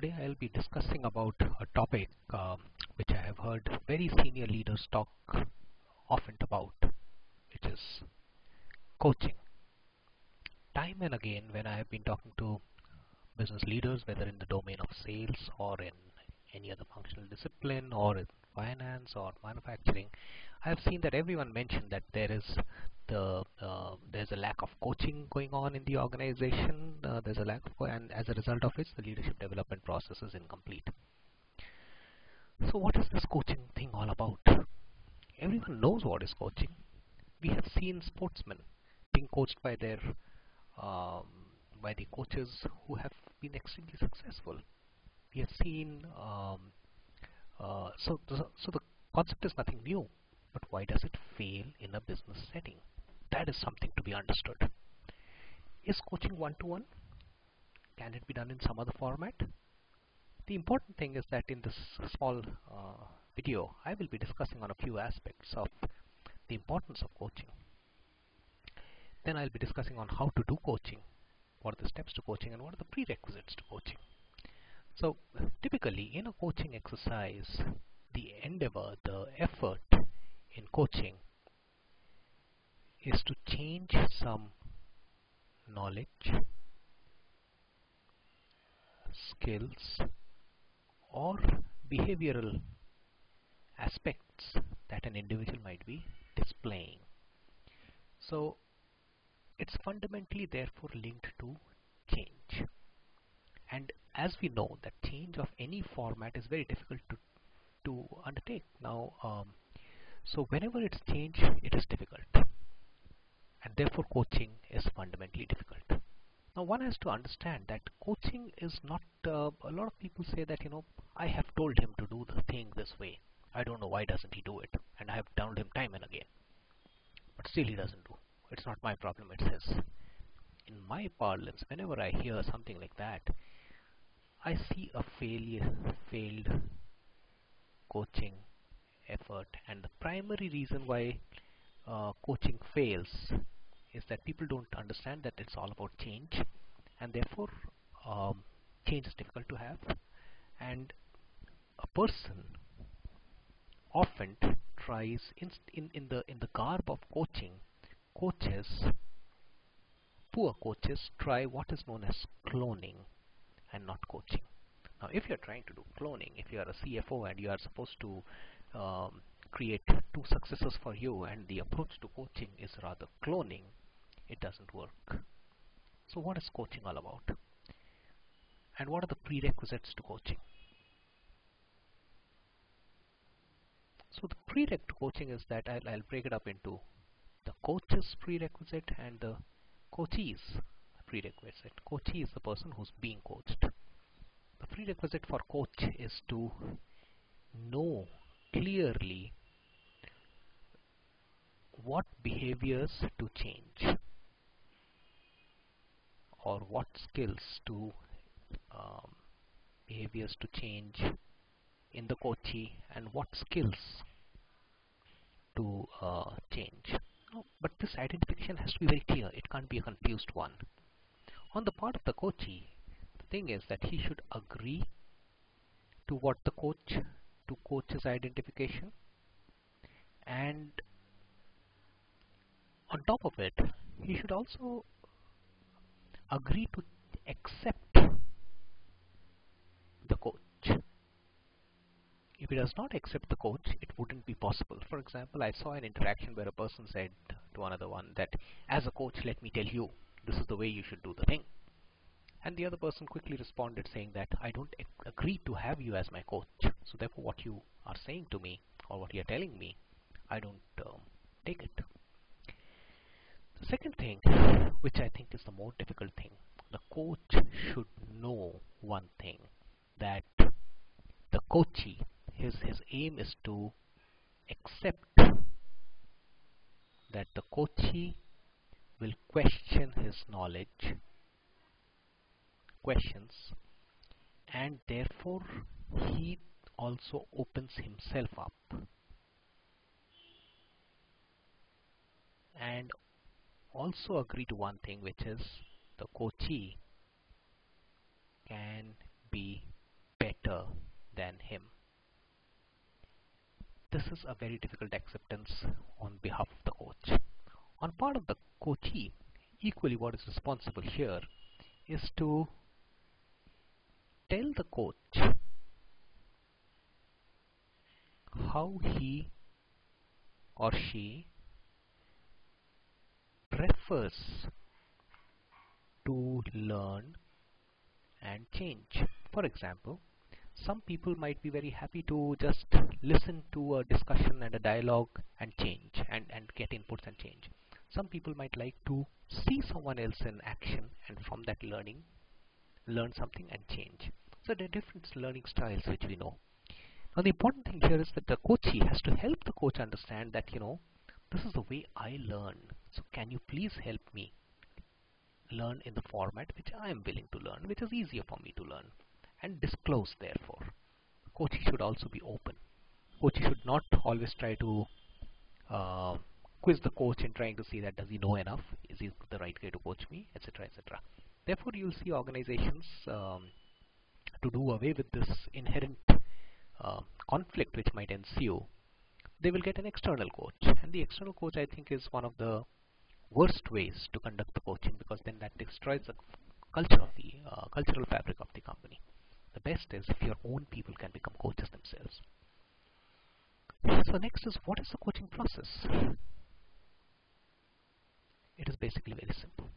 today I'll be discussing about a topic which I have heard very senior leaders talk often about, which is coaching. Time and again, when I have been talking to business leaders, whether in the domain of sales or in any other functional discipline or in finance or manufacturing, I have seen that everyone mentioned that there's a lack of coaching going on in the organization. There's a lack of, and as a result of which, the leadership development process is incomplete. So, what is this coaching thing all about? Everyone knows what is coaching. We have seen sportsmen being coached by um, the coaches who have been extremely successful. We have seen so the concept is nothing new, but why does it fail in a business setting? That is something to be understood. Is coaching one-to-one? Can it be done in some other format? The important thing is that in this small video, I will be discussing on a few aspects of the importance of coaching. Then I'll be discussing on how to do coaching, what are the steps to coaching, and what are the prerequisites to coaching. So typically in a coaching exercise, the endeavor, the effort in coaching is to change some knowledge, skills, or behavioral aspects that an individual might be displaying. So it's fundamentally therefore linked to change. And as we know that change of any format is very difficult to undertake. Now, so whenever it's change, it is difficult. And therefore coaching is fundamentally difficult. Now one has to understand that coaching is not, a lot of people say that, I have told him to do the thing this way. I don't know why doesn't he do it. And I have told him time and again. But still he doesn't do. It's not my problem, it's his. In my parlance, whenever I hear something like that, I see a failed coaching effort. And the primary reason why coaching fails is that people don't understand that it's all about change, and therefore change is difficult to have. And a person often tries in the garb of coaching. Poor coaches try what is known as cloning and not coaching. Now, if you're trying to do cloning, if you are a CFO and you are supposed to create two successors for you, and the approach to coaching is rather cloning, it doesn't work. So what is coaching all about? And what are the prerequisites to coaching? So the prereq to coaching is that I'll break it up into the coach's prerequisite and the coachee's prerequisite. Coachee is the person who's being coached. The prerequisite for coach is to know clearly what behaviors to change, or what skills to behaviors to change in the coachee, and what skills to change. But this identification has to be very clear. It can't be a confused one. On the part of the coachee, the thing is that he should agree to what the coach's identification, and on top of it, he should also agree to accept the coach. If he does not accept the coach, it wouldn't be possible. For example, I saw an interaction where a person said to another one that, as a coach, let me tell you, this is the way you should do the thing. And the other person quickly responded saying that, I don't agree to have you as my coach. So therefore what you are saying to me, or what you are telling me, I don't take it. The second thing, which I think is the more difficult thing, the coach should know one thing, that the coachee, his aim is to accept that the coachee will question his knowledge, questions, and therefore he also opens himself up and also agree to one thing, which is the coachee can be better than him. This is a very difficult acceptance on behalf of the coach. On part of the coachee, equally what is responsible here is to tell the coach how he or she prefers to learn and change. For example, some people might be very happy to just listen to a discussion and a dialogue and change and get inputs and change. Some people might like to see someone else in action and from that learn something and change. So there are different learning styles which we know. Now the important thing here is that the coachee has to help the coach understand that, this is the way I learn. So can you please help me learn in the format which I am willing to learn, which is easier for me to learn, and disclose therefore. Coachee should also be open. Coachee should not always try to quiz the coach in trying to see that does he know enough, is he the right guy to coach me, etc., etc. Therefore you'll see organizations to do away with this inherent conflict which might ensue. They will get an external coach, and the external coach, I think, is one of the worst ways to conduct the coaching, because then that destroys the culture of the cultural fabric of the company. The best is if your own people can become coaches themselves. So next is, what is the coaching process? It is basically very simple.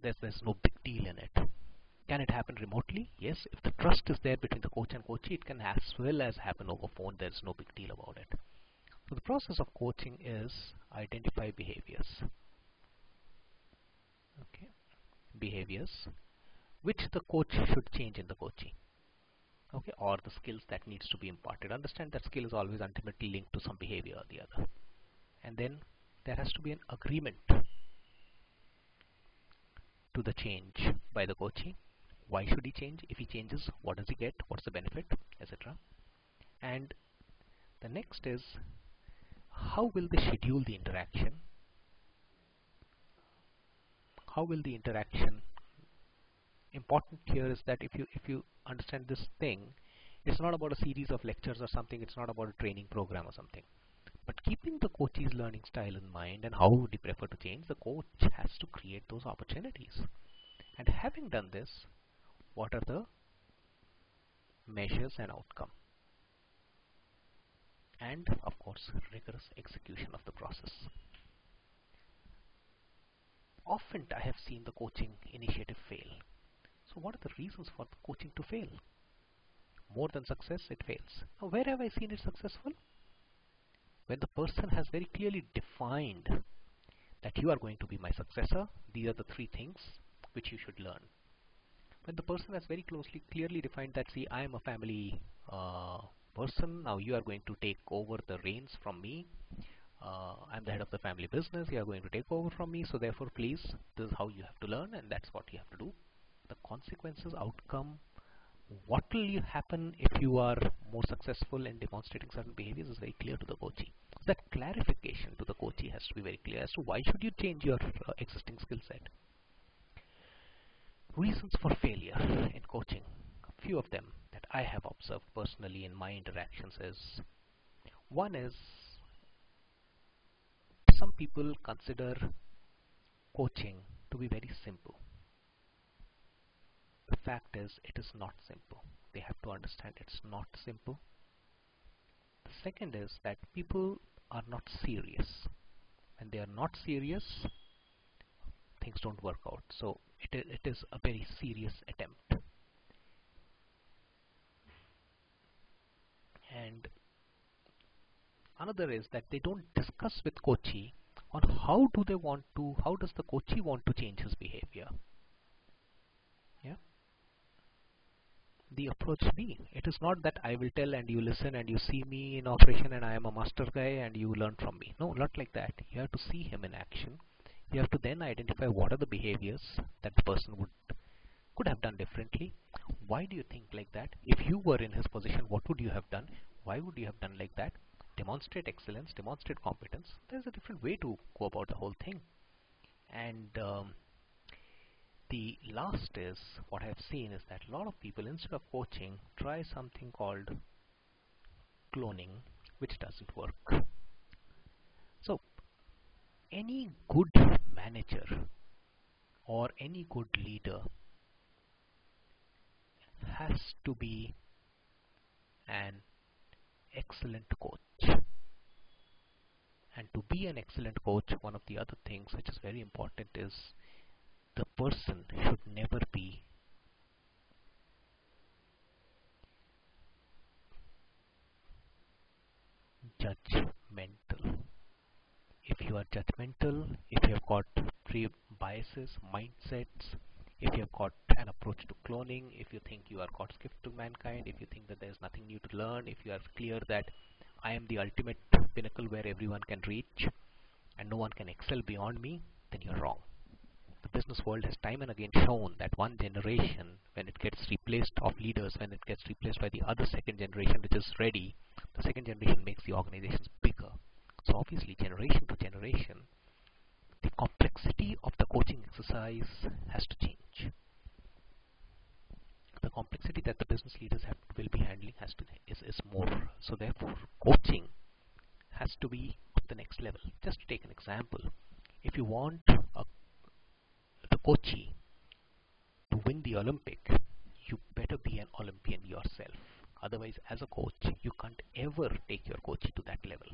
There's no big deal in it. Can it happen remotely? Yes. If the trust is there between the coach and coachee, it can as well as happen over phone. There's no big deal about it. So the process of coaching is identify behaviors. Okay, behaviors which the coach should change in the coachee. Okay, or the skills that needs to be imparted. Understand that skill is always ultimately linked to some behavior or the other. And then there has to be an agreement to the change by the coachee. Why should he change? If he changes, what does he get? What's the benefit, etc. And the next is, how will they schedule the interaction? How will the interaction? Important here is that if you understand this thing, it's not about a series of lectures or something. It's not about a training program or something. But keeping the coachee's learning style in mind and how would he prefer to change, the coach has to create those opportunities. And having done this, what are the measures and outcome? And of course, rigorous execution of the process. Often I have seen the coaching initiative fail. So what are the reasons for the coaching to fail? More than success, it fails. Now where have I seen it successful? When the person has very clearly defined that you are going to be my successor, these are the three things which you should learn. When the person has very clearly defined that, see, I am a family person, now you are going to take over the reins from me. I'm the head of the family business, you are going to take over from me, so therefore please, this is how you have to learn and that's what you have to do. The consequences, outcome, what will happen if you are more successful in demonstrating certain behaviors is very clear to the coachee. So that clarification to the coachee has to be very clear as to why should you change your existing skill set. Reasons for failure in coaching. A few of them that I have observed personally in my interactions is, one is, some people consider coaching to be very simple. The fact is, it is not simple. They have to understand it's not simple. The second is that people are not serious. When they are not serious, things don't work out. So it is a very serious attempt. And another is that they don't discuss with coachee on how does the coachee want to change his behavior. Yeah. The approach B. It is not that I will tell and you listen and you see me in operation and I am a master guy and you learn from me. No, not like that. You have to see him in action. You have to then identify what are the behaviors that the person could have done differently. Why do you think like that? If you were in his position, what would you have done? Why would you have done like that? Demonstrate excellence, demonstrate competence. There's a different way to go about the whole thing. And The last is, what I've seen is that a lot of people, instead of coaching, try something called cloning, which doesn't work. So any good manager or any good leader has to be an excellent coach. And to be an excellent coach, one of the other things which is very important is the person should never be judgmental. If you are judgmental, if you have got pre-biases, mindsets, if you have got an approach to cloning, if you think you are God's gift to mankind, if you think that there is nothing new to learn, if you are clear that I am the ultimate pinnacle where everyone can reach and no one can excel beyond me, then you're wrong. The business world has time and again shown that one generation, when it gets replaced of leaders, when it gets replaced by the other second generation which is ready, the second generation makes the organizations bigger. So obviously, generation to generation, the complexity of the coaching exercise has to change. The complexity that the business leaders will be handling is more. So therefore, coaching has to be at the next level. Just to take an example, if you want the coachee to win the Olympic, you better be an Olympian yourself. Otherwise, as a coach, you can't ever take your coachee to that level.